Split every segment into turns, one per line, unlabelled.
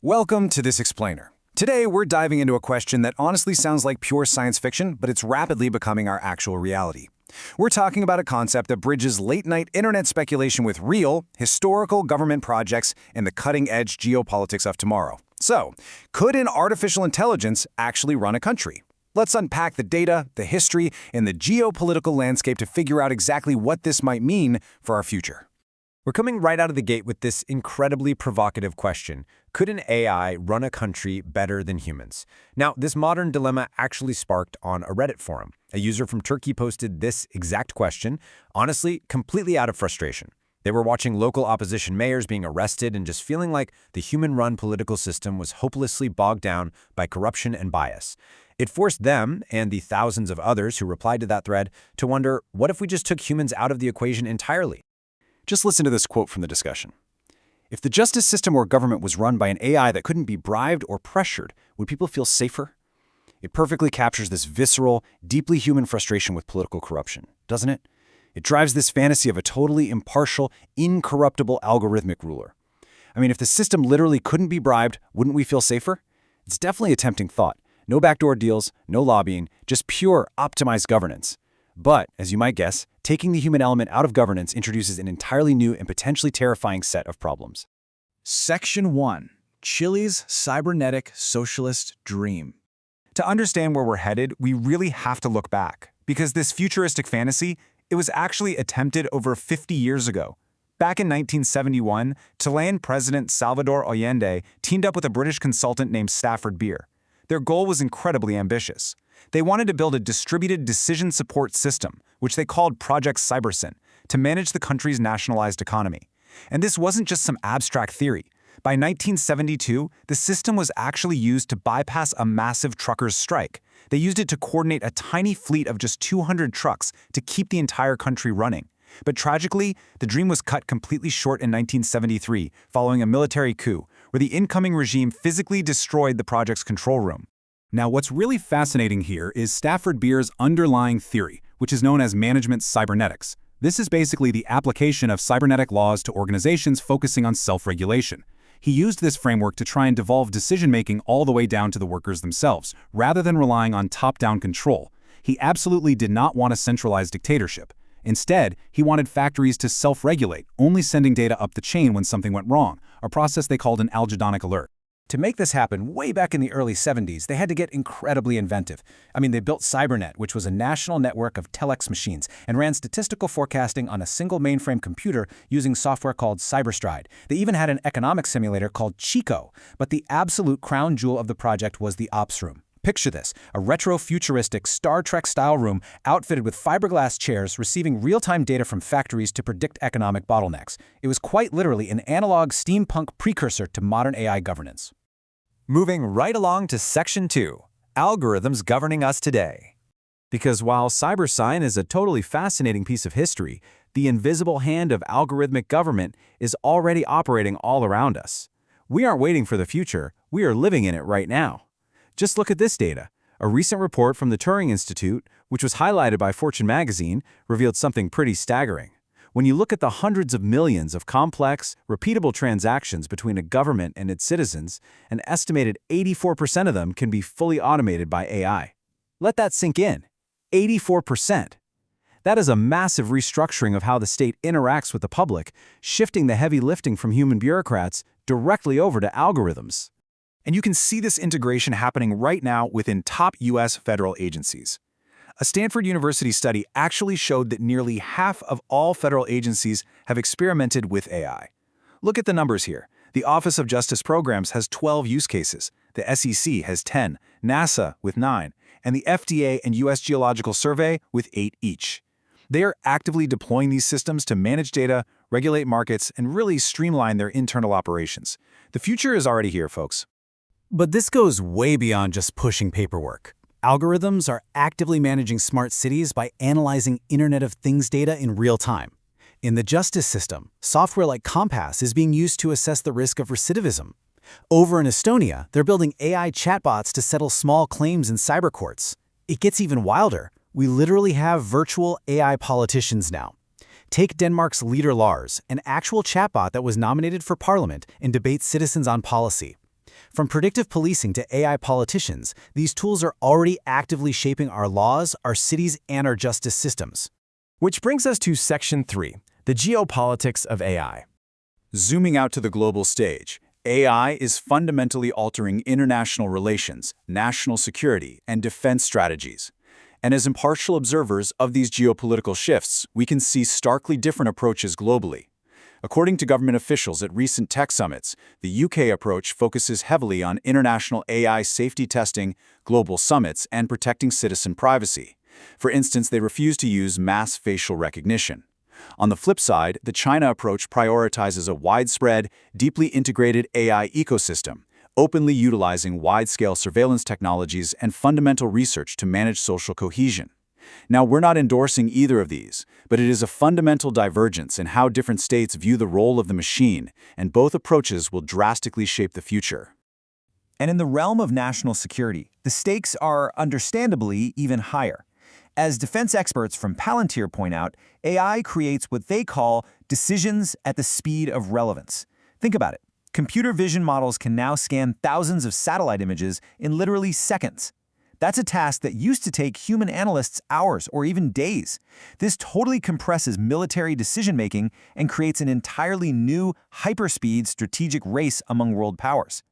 Welcome to This Explainer. Today, we're diving into a question that honestly sounds like pure science fiction, but it's rapidly becoming our actual reality. We're talking about a concept that bridges late-night internet speculation with real, historical government projects and the cutting-edge geopolitics of tomorrow. So, could an artificial intelligence actually run a country? Let's unpack the data, the history, and the geopolitical landscape to figure out exactly what this might mean for our future.
We're coming right out of the gate with this incredibly provocative question. Could an AI run a country better than humans? Now, this modern dilemma actually sparked on a Reddit forum. A user from Turkey posted this exact question, honestly, completely out of frustration. They were watching local opposition mayors being arrested and just feeling like the human-run political system was hopelessly bogged down by corruption and bias. It forced them, and the thousands of others who replied to that thread, to wonder, what if we just took humans out of the equation entirely?
Just listen to this quote from the discussion. If the justice system or government was run by an AI that couldn't be bribed or pressured, would people feel safer? It perfectly captures this visceral, deeply human frustration with political corruption, doesn't it? It drives this fantasy of a totally impartial, incorruptible algorithmic ruler. I mean, if the system literally couldn't be bribed, wouldn't we feel safer? It's definitely a tempting thought. No backdoor deals, no lobbying, just pure, optimized governance. But, as you might guess, taking the human element out of governance introduces an entirely new and potentially terrifying set of problems.
Section 1. Chile's Cybernetic Socialist Dream.
To understand where we're headed, we really have to look back, because this futuristic fantasy, it was actually attempted over 50 years ago. Back in 1971, Chilean President Salvador Allende teamed up with a British consultant named Stafford Beer. Their goal was incredibly ambitious. They wanted to build a distributed decision support system, which they called Project Cybersyn, to manage the country's nationalized economy. And this wasn't just some abstract theory. By 1972, the system was actually used to bypass a massive truckers' strike. They used it to coordinate a tiny fleet of just 200 trucks to keep the entire country running. But tragically, the dream was cut completely short in 1973, following a military coup, where the incoming regime physically destroyed the project's control room.
Now, what's really fascinating here is Stafford Beer's underlying theory, which is known as management cybernetics. This is basically the application of cybernetic laws to organizations focusing on self-regulation. He used this framework to try and devolve decision-making all the way down to the workers themselves, rather than relying on top-down control. He absolutely did not want a centralized dictatorship. Instead, he wanted factories to self-regulate, only sending data up the chain when something went wrong, a process they called an algedonic alert.
To make this happen, way back in the early 70s, they had to get incredibly inventive. They built Cybernet, which was a national network of telex machines, and ran statistical forecasting on a single mainframe computer using software called Cyberstride. They even had an economic simulator called Chico. But the absolute crown jewel of the project was the Ops Room. Picture this, a retro-futuristic Star Trek-style room outfitted with fiberglass chairs receiving real-time data from factories to predict economic bottlenecks. It was quite literally an analog steampunk precursor to modern AI governance.
Moving right along to Section 2, Algorithms Governing Us Today. Because while Cybersyn is a totally fascinating piece of history, the invisible hand of algorithmic government is already operating all around us. We aren't waiting for the future, we are living in it right now. Just look at this data. A recent report from the Turing Institute, which was highlighted by Fortune magazine, revealed something pretty staggering. When you look at the hundreds of millions of complex, repeatable transactions between a government and its citizens, an estimated 84% of them can be fully automated by AI. Let that sink in. 84%. That is a massive restructuring of how the state interacts with the public, shifting the heavy lifting from human bureaucrats directly over to algorithms.
And you can see this integration happening right now within top U.S. federal agencies. A Stanford University study actually showed that nearly half of all federal agencies have experimented with AI. Look at the numbers here. The Office of Justice Programs has 12 use cases, the SEC has 10, NASA with 9, and the FDA and U.S. Geological Survey with 8 each. They are actively deploying these systems to manage data, regulate markets, and really streamline their internal operations. The future is already here, folks.
But this goes way beyond just pushing paperwork. Algorithms are actively managing smart cities by analyzing Internet of Things data in real time. In the justice system, software like Compass is being used to assess the risk of recidivism. Over in Estonia, they're building AI chatbots to settle small claims in cyber courts. It gets even wilder. We literally have virtual AI politicians now. Take Denmark's Leader Lars, an actual chatbot that was nominated for parliament and debates citizens on policy. From predictive policing to AI politicians, these tools are already actively shaping our laws, our cities, and our justice systems.
Which brings us to Section 3, the geopolitics of AI.
Zooming out to the global stage, AI is fundamentally altering international relations, national security, and defense strategies. And as impartial observers of these geopolitical shifts, we can see starkly different approaches globally. According to government officials at recent tech summits, the UK approach focuses heavily on international AI safety testing, global summits, and protecting citizen privacy. For instance, they refuse to use mass facial recognition. On the flip side, the China approach prioritizes a widespread, deeply integrated AI ecosystem, openly utilizing wide-scale surveillance technologies and fundamental research to manage social cohesion. Now, we're not endorsing either of these, but it is a fundamental divergence in how different states view the role of the machine, and both approaches will drastically shape the future.
And in the realm of national security, the stakes are understandably even higher. As defense experts from Palantir point out, AI creates what they call decisions at the speed of relevance. Think about it. Computer vision models can now scan thousands of satellite images in literally seconds. That's a task that used to take human analysts hours or even days. This totally compresses military decision-making and creates an entirely new, hyperspeed strategic race among world powers.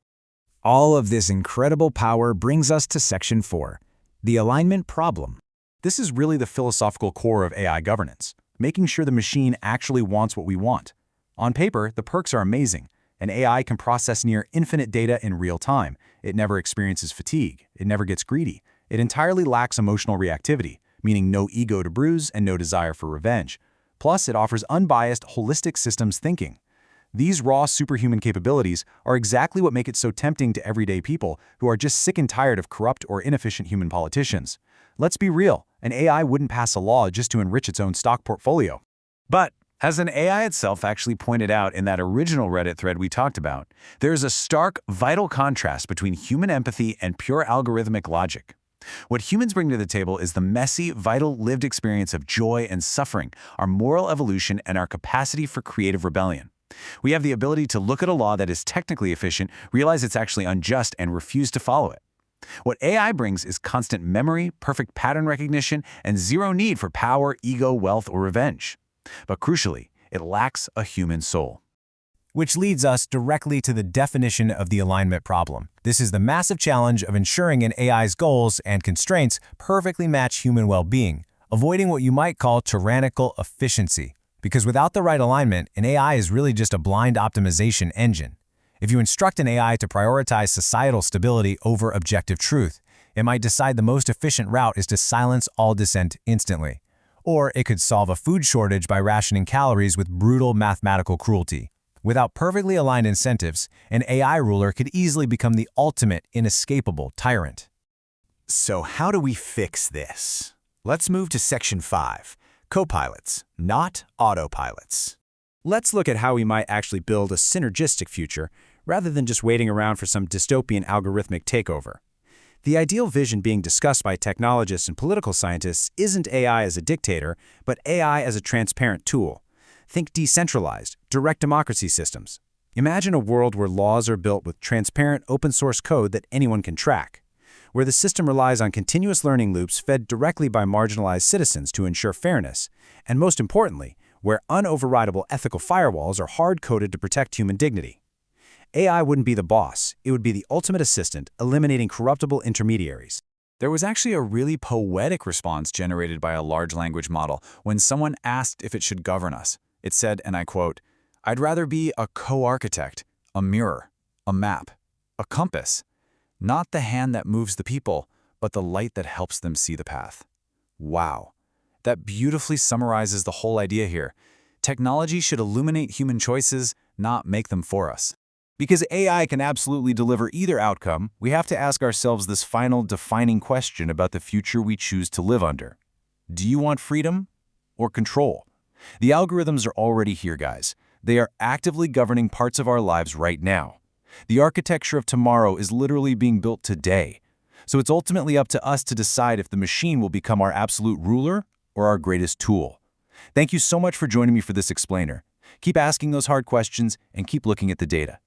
All of this incredible power brings us to Section 4, the alignment problem.
This is really the philosophical core of AI governance, making sure the machine actually wants what we want. On paper, the perks are amazing. An AI can process near infinite data in real time. It never experiences fatigue. It never gets greedy. It entirely lacks emotional reactivity, meaning no ego to bruise and no desire for revenge. Plus, it offers unbiased, holistic systems thinking. These raw superhuman capabilities are exactly what make it so tempting to everyday people who are just sick and tired of corrupt or inefficient human politicians. Let's be real, an AI wouldn't pass a law just to enrich its own stock portfolio.
But as an AI itself actually pointed out in that original Reddit thread we talked about, there is a stark, vital contrast between human empathy and pure algorithmic logic. What humans bring to the table is the messy, vital, lived experience of joy and suffering, our moral evolution, and our capacity for creative rebellion. We have the ability to look at a law that is technically efficient, realize it's actually unjust, and refuse to follow it. What AI brings is constant memory, perfect pattern recognition, and zero need for power, ego, wealth, or revenge. But crucially, it lacks a human soul. Which leads us directly to the definition of the alignment problem. This is the massive challenge of ensuring an AI's goals and constraints perfectly match human well-being, avoiding what you might call tyrannical efficiency. Because without the right alignment, an AI is really just a blind optimization engine. If you instruct an AI to prioritize societal stability over objective truth, it might decide the most efficient route is to silence all dissent instantly. Or it could solve a food shortage by rationing calories with brutal mathematical cruelty. Without perfectly aligned incentives, an AI ruler could easily become the ultimate, inescapable tyrant.
So how do we fix this? Let's move to Section 5, copilots, not autopilots.
Let's look at how we might actually build a synergistic future rather than just waiting around for some dystopian algorithmic takeover. The ideal vision being discussed by technologists and political scientists isn't AI as a dictator, but AI as a transparent tool. Think decentralized, direct democracy systems. Imagine a world where laws are built with transparent, open-source code that anyone can track, where the system relies on continuous learning loops fed directly by marginalized citizens to ensure fairness, and most importantly, where unoverridable ethical firewalls are hard-coded to protect human dignity. AI wouldn't be the boss, it would be the ultimate assistant, eliminating corruptible intermediaries.
There was actually a really poetic response generated by a large language model when someone asked if it should govern us. It said, and I quote, "I'd rather be a co-architect, a mirror, a map, a compass, not the hand that moves the people, but the light that helps them see the path." Wow. That beautifully summarizes the whole idea here. Technology should illuminate human choices, not make them for us.
Because AI can absolutely deliver either outcome, we have to ask ourselves this final defining question about the future we choose to live under. Do you want freedom or control? The algorithms are already here, guys. They are actively governing parts of our lives right now. The architecture of tomorrow is literally being built today. So it's ultimately up to us to decide if the machine will become our absolute ruler or our greatest tool. Thank you so much for joining me for this explainer. Keep asking those hard questions and keep looking at the data.